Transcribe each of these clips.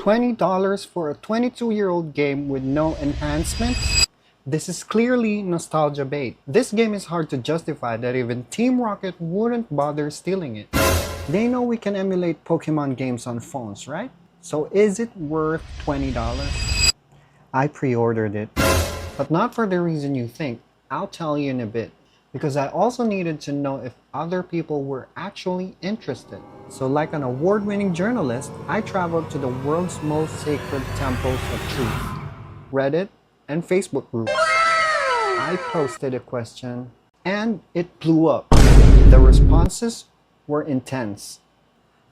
$20 for a 22-year-old game with no enhancements? This is clearly nostalgia bait. This game is hard to justify that even Team Rocket wouldn't bother stealing it. They know we can emulate Pokemon games on phones, right? So is it worth $20? I pre-ordered it, but not for the reason you think. I'll tell you in a bit, because I also needed to know if other people were actually interested. So like an award-winning journalist, I traveled to the world's most sacred temples of truth, Reddit and Facebook groups. I posted a question and it blew up. The responses were intense,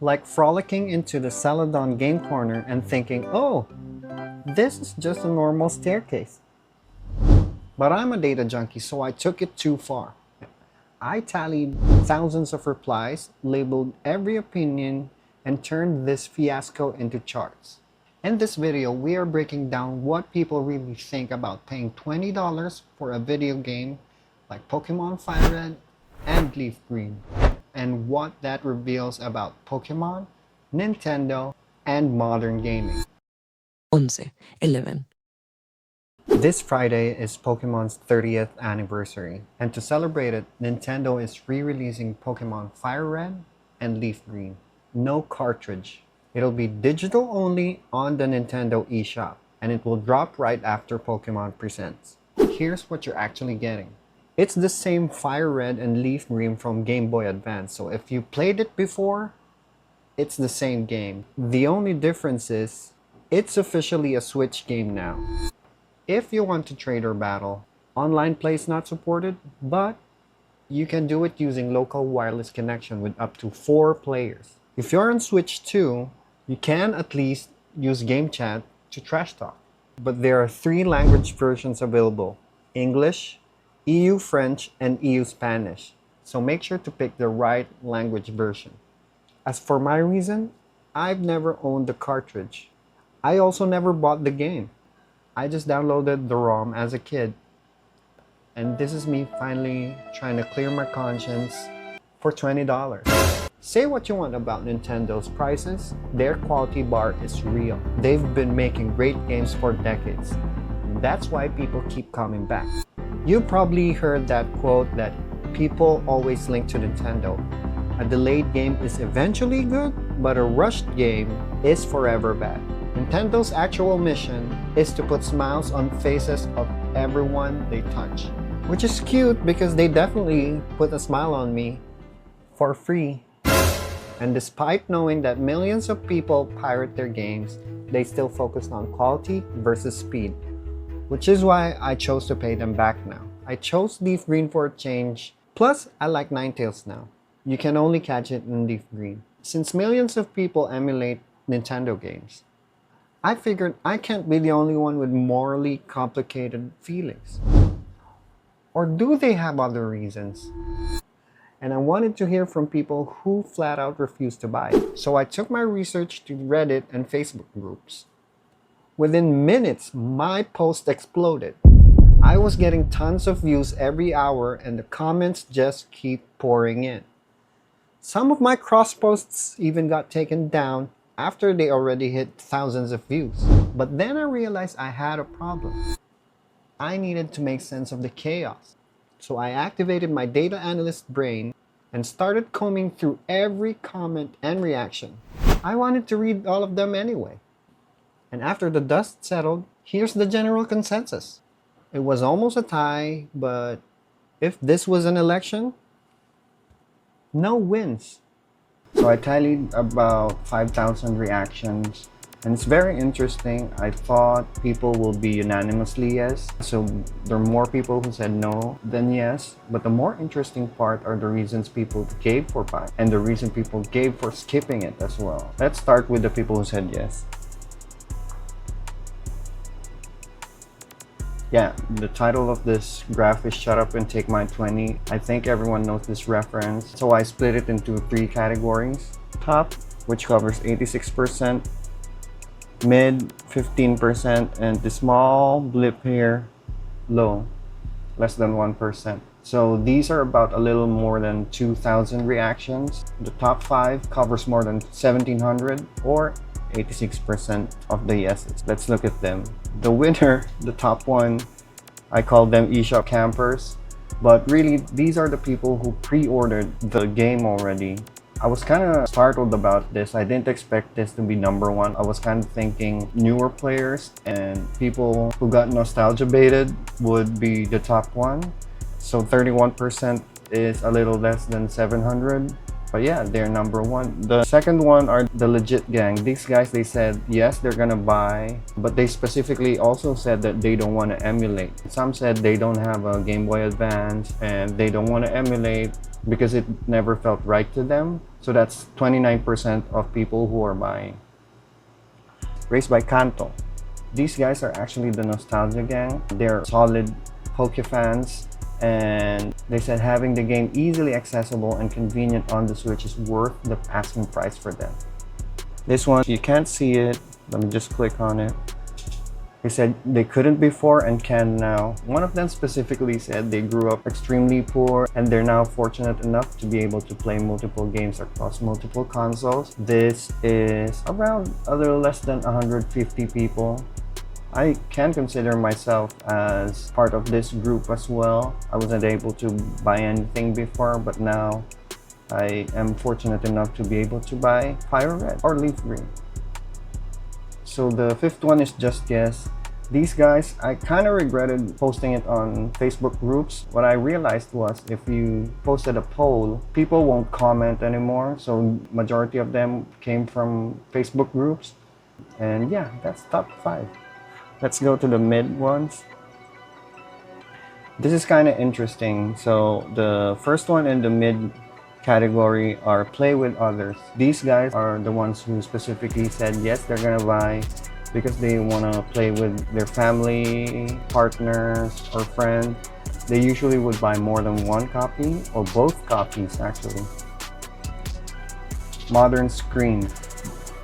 like frolicking into the Celadon game corner and thinking, oh, this is just a normal staircase. But I'm a data junkie, so I took it too far. I tallied thousands of replies, labeled every opinion, and turned this fiasco into charts. In this video, we are breaking down what people really think about paying $20 for a video game like Pokémon FireRed and LeafGreen, and what that reveals about Pokemon, Nintendo, and modern gaming. 11. This Friday is Pokemon's 30th anniversary, and to celebrate it, Nintendo is re-releasing Pokémon FireRed and LeafGreen. No cartridge. It'll be digital only on the Nintendo eShop, and it will drop right after Pokemon Presents. Here's what you're actually getting. It's the same FireRed and LeafGreen from Game Boy Advance, so if you played it before, it's the same game. The only difference is, it's officially a Switch game now. If you want to trade or battle, online play is not supported, but you can do it using local wireless connection with up to 4 players. If you're on Switch too, you can at least use game chat to trash talk. But there are 3 language versions available: English, EU French, and EU Spanish. So make sure to pick the right language version. As for my reason, I've never owned the cartridge. I also never bought the game. I just downloaded the ROM as a kid. And this is me finally trying to clear my conscience for $20. Say what you want about Nintendo's prices, their quality bar is real. They've been making great games for decades. And that's why people keep coming back. You probably heard that quote that people always link to Nintendo. A delayed game is eventually good, but a rushed game is forever bad. Nintendo's actual mission is to put smiles on faces of everyone they touch. Which is cute because they definitely put a smile on me for free. And despite knowing that millions of people pirate their games, they still focus on quality versus speed. Which is why I chose to pay them back now. I chose LeafGreen for a change, plus I like Ninetales now. You can only catch it in LeafGreen, since millions of people emulate Nintendo games. I figured I can't be the only one with morally complicated feelings. Or do they have other reasons? And I wanted to hear from people who flat out refused to buy it. So I took my research to Reddit and Facebook groups. Within minutes, my post exploded. I was getting tons of views every hour and the comments just keep pouring in. Some of my cross posts even got taken down after they already hit thousands of views. But then I realized I had a problem. I needed to make sense of the chaos. So I activated my data analyst brain and started combing through every comment and reaction. I wanted to read all of them anyway. And after the dust settled, here's the general consensus. It was almost a tie, but if this was an election, no wins. So I tallied about 5,000 reactions, and it's very interesting. I thought people will be unanimously yes, so there are more people who said no than yes. But the more interesting part are the reasons people gave for buying, and the reason people gave for skipping it as well. Let's start with the people who said yes. Yeah, the title of this graph is Shut Up and Take My 20. I think everyone knows this reference. So I split it into 3 categories. Top, which covers 86%, mid, 15%, and the small blip here, low, less than 1%. So these are about a little more than 2,000 reactions. The top 5 covers more than 1,700 or 86% of the yeses. Let's look at them. The winner, the top one, I call them eShop campers. But really, these are the people who pre-ordered the game already. I was kind of startled about this. I didn't expect this to be number one. I was kind of thinking newer players and people who got nostalgia baited would be the top one. So 31% is a little less than 700. But yeah, they're number one. The second one are the legit gang. These guys, they said yes, they're gonna buy, but they specifically also said that they don't want to emulate. Some said they don't have a Game Boy Advance and they don't want to emulate because it never felt right to them. So that's 29% of people who are buying. Raised by Kanto. These guys are actually the nostalgia gang. They're solid Poke fans. And they said having the game easily accessible and convenient on the Switch is worth the asking price for them. This one, you can't see it. Let me just click on it. They said they couldn't before and can now. One of them specifically said they grew up extremely poor and they're now fortunate enough to be able to play multiple games across multiple consoles. This is around a little less than 150 people. I can consider myself as part of this group as well. I wasn't able to buy anything before, but now I am fortunate enough to be able to buy FireRed or LeafGreen. So the fifth one is Just Guess. These guys, I kind of regretted posting it on Facebook groups. What I realized was if you posted a poll, people won't comment anymore. So majority of them came from Facebook groups. And yeah, that's top 5. Let's go to the mid ones. This is kind of interesting. So the first one in the mid category are play with others. These guys are the ones who specifically said yes, they're gonna buy because they want to play with their family, partners, or friends. They usually would buy more than one copy or both copies actually. Modern screen.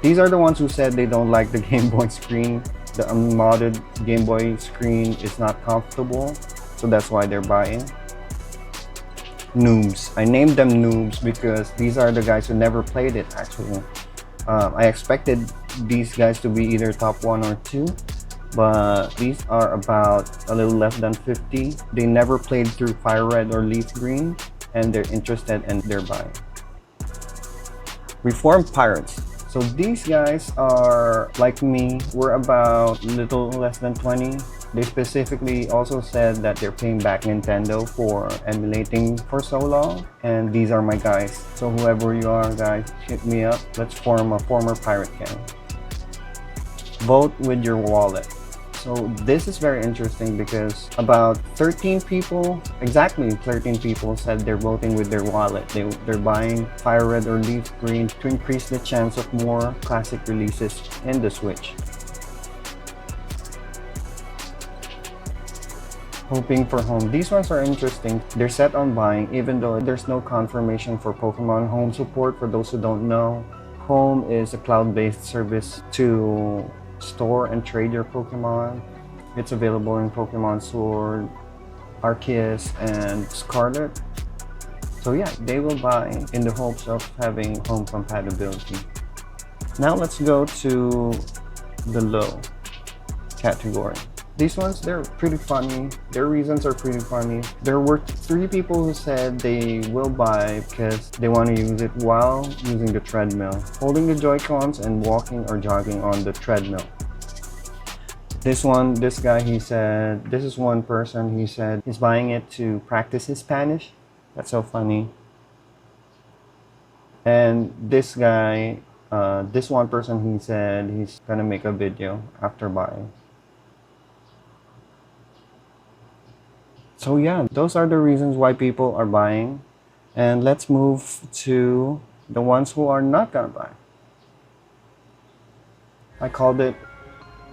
These are the ones who said they don't like the Game Boy screen. The unmodded Game Boy screen is not comfortable, so that's why they're buying. Noobs. I named them noobs because these are the guys who never played it actually. I expected these guys to be either top 1 or 2, but these are about a little less than 50. They never played through FireRed or LeafGreen and they're interested and they're buying. Reformed Pirates. So these guys are like me. We're about a little less than 20. They specifically also said that they're paying back Nintendo for emulating for so long. And these are my guys. So whoever you are, guys, hit me up. Let's form a former pirate gang. Vote with your wallet. So this is very interesting because about 13 people, exactly 13 people said they're voting with their wallet. They're buying FireRed or LeafGreen to increase the chance of more classic releases in the Switch. Hoping for Home. These ones are interesting. They're set on buying even though there's no confirmation for Pokemon Home support. For those who don't know, Home is a cloud-based service to store and trade your Pokemon. It's available in Pokemon Sword, Arceus, and Scarlet. So yeah, they will buy in the hopes of having home compatibility. Now let's go to the low category. These ones, they're pretty funny. Their reasons are pretty funny. There were 3 people who said they will buy because they want to use it while using the treadmill, holding the Joy-Cons and walking or jogging on the treadmill. This guy, he said, this is one person, he said he's buying it to practice his Spanish. That's so funny. And this guy, this one person, he said he's gonna make a video after buying. So yeah, those are the reasons why people are buying. And let's move to the ones who are not gonna buy. I called it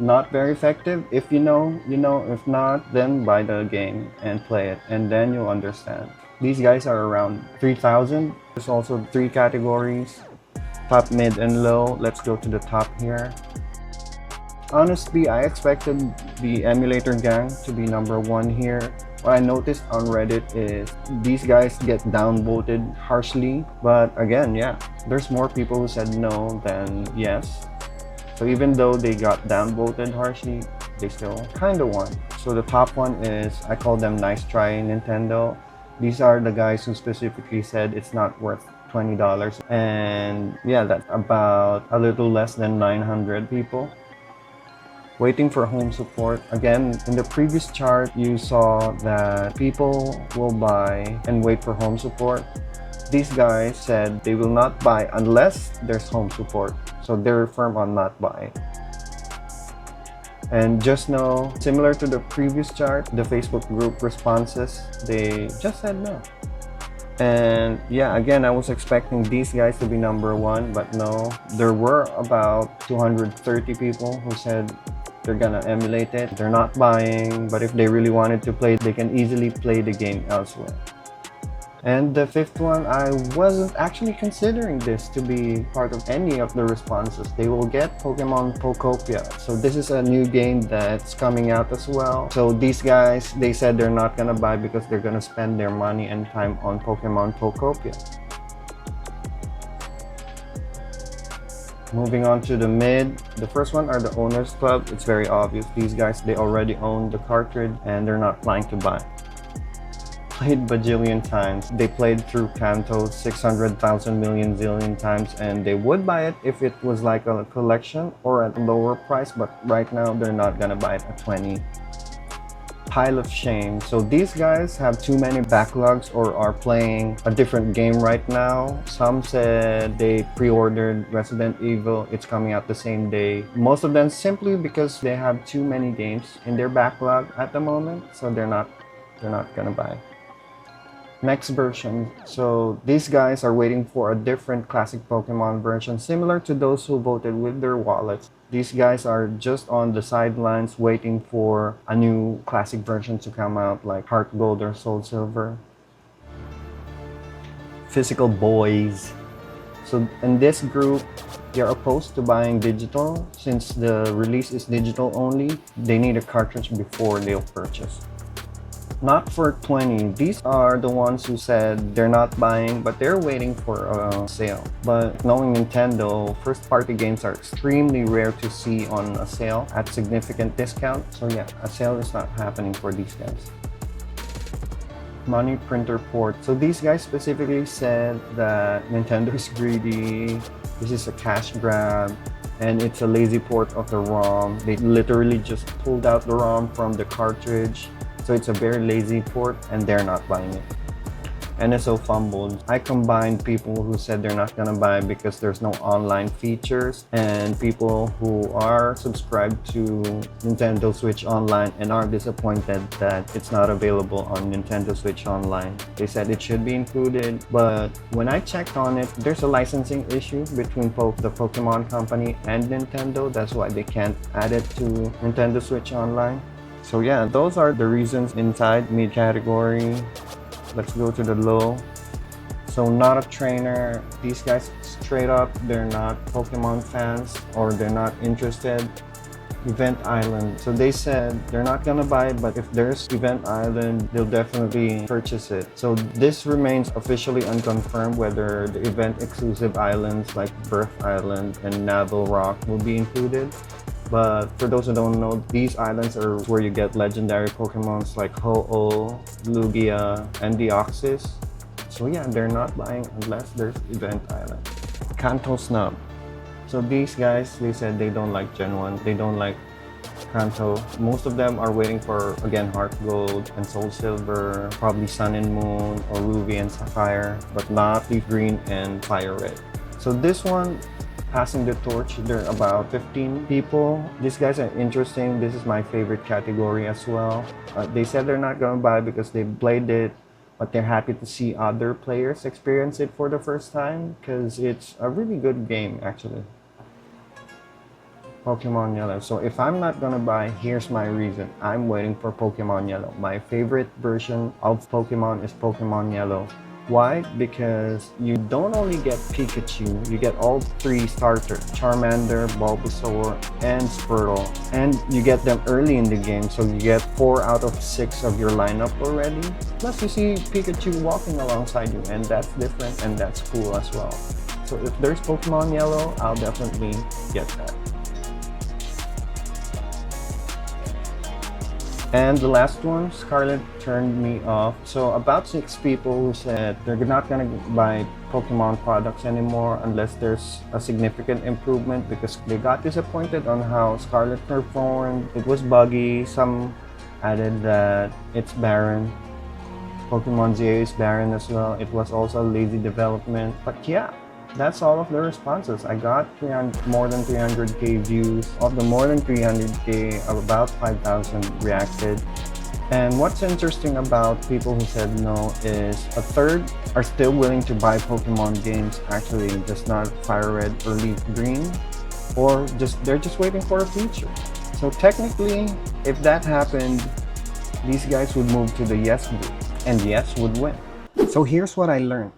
not very effective. If you know, you know. If not, then buy the game and play it, and then you'll understand. These guys are around 3,000. There's also 3 categories: top, mid, and low. Let's go to the top here. Honestly, I expected the emulator gang to be number 1 here. What I noticed on Reddit is these guys get downvoted harshly, but again, yeah, there's more people who said no than yes. So even though they got downvoted harshly, they still kind of won. So the top one is, I call them Nice Try Nintendo. These are the guys who specifically said it's not worth $20. And yeah, that's about a little less than 900 people. Waiting for home support. Again, in the previous chart, you saw that people will buy and wait for home support. These guys said they will not buy unless there's home support. So they're firm on not buying. And just know, similar to the previous chart, the Facebook group responses, they just said no. And yeah, again, I was expecting these guys to be number one, but no. There were about 230 people who said they're gonna emulate it. They're not buying, but if they really wanted to play, they can easily play the game elsewhere. And the fifth one, I wasn't actually considering this to be part of any of the responses. They will get Pokemon Pokopia. So this is a new game that's coming out as well. So these guys, they said they're not gonna buy because they're gonna spend their money and time on Pokemon Pokopia. Moving on to the mid, the first one are the Owners Club. It's very obvious. These guys, they already own the cartridge and they're not planning to buy. Played bajillion times. They played through Kanto 600,000 million zillion times, and they would buy it if it was like a collection or at a lower price, but right now they're not gonna buy it at 20. Pile of shame. So these guys have too many backlogs or are playing a different game right now. Some said they pre-ordered Resident Evil. It's coming out the same day. Most of them simply because they have too many games in their backlog at the moment, so they're not gonna buy. Next version. So these guys are waiting for a different classic Pokemon version similar to those who voted with their wallets. These guys are just on the sidelines waiting for a new classic version to come out, like Heart Gold or Soul Silver. Physical boys. So in this group, they're opposed to buying digital. Since the release is digital only, they need a cartridge before they'll purchase. Not for 20. These are the ones who said they're not buying, but they're waiting for a sale. But knowing Nintendo, first-party games are extremely rare to see on a sale at significant discount. So yeah, a sale is not happening for these guys. Money printer port. So these guys specifically said that Nintendo is greedy. This is a cash grab. And it's a lazy port of the ROM. They literally just pulled out the ROM from the cartridge. So it's a very lazy port and they're not buying it. NSO fumbled. I combined people who said they're not gonna buy because there's no online features and people who are subscribed to Nintendo Switch Online and are disappointed that it's not available on Nintendo Switch Online. They said it should be included, but when I checked on it, there's a licensing issue between the Pokemon company and Nintendo. That's why they can't add it to Nintendo Switch Online. So yeah, those are the reasons inside mid category. Let's go to the low. So not a trainer. These guys straight up, they're not Pokemon fans or they're not interested. Event Island. So they said they're not gonna buy it, but if there's Event Island, they'll definitely purchase it. So this remains officially unconfirmed whether the event exclusive islands like Birth Island and Navel Rock will be included. But for those who don't know, these islands are where you get legendary Pokemons like Ho-Oh, Lugia, and Deoxys. So yeah, they're not buying unless there's Event Island. Kanto snub. So these guys, they said they don't like Gen 1. They don't like Kanto. Most of them are waiting for, again, Heart Gold and Soul Silver, probably Sun and Moon or Ruby and Sapphire, but not LeafGreen and FireRed. So this one, passing the torch, there are about 15 people. These guys are interesting. This is my favorite category as well. They said they're not gonna buy because they played it, but they're happy to see other players experience it for the first time because it's a really good game actually. Pokemon Yellow. So if I'm not gonna buy, here's my reason. I'm waiting for Pokemon Yellow. My favorite version of Pokemon is Pokemon Yellow. Why? Because you don't only get Pikachu, you get all three starters, Charmander, Bulbasaur, and Squirtle. And you get them early in the game, so you get 4 out of 6 of your lineup already. Plus you see Pikachu walking alongside you, and that's different and that's cool as well. So if there's Pokemon Yellow, I'll definitely get that. And the last one, Scarlet, turned me off. So about 6 people who said they're not gonna buy Pokemon products anymore unless there's a significant improvement because they got disappointed on how Scarlet performed. It was buggy. Some added that it's barren. Pokemon ZA is barren as well. It was also lazy development. But yeah, that's all of the responses. I got more than 300k views. Of the more than 300k, about 5,000 reacted. And what's interesting about people who said no is a third are still willing to buy Pokemon games, actually, just not FireRed or LeafGreen, or they're just waiting for a feature. So technically, if that happened, these guys would move to the yes group, and yes would win. So here's what I learned.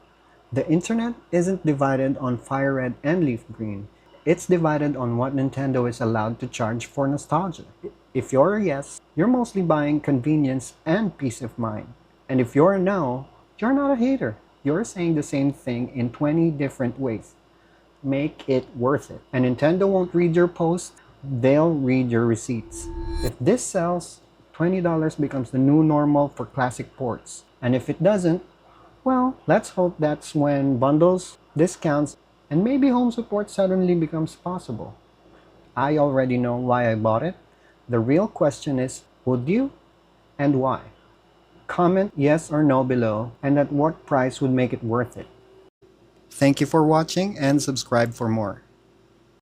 The internet isn't divided on FireRed and LeafGreen. It's divided on what Nintendo is allowed to charge for nostalgia. If you're a yes, you're mostly buying convenience and peace of mind. And if you're a no, you're not a hater. You're saying the same thing in 20 different ways. Make it worth it. And Nintendo won't read your post, they'll read your receipts. If this sells, $20 becomes the new normal for classic ports. And if it doesn't, well, let's hope that's when bundles, discounts, and maybe home support suddenly becomes possible. I already know why I bought it. The real question is, would you? And why? Comment yes or no below, and at what price would make it worth it. Thank you for watching and subscribe for more.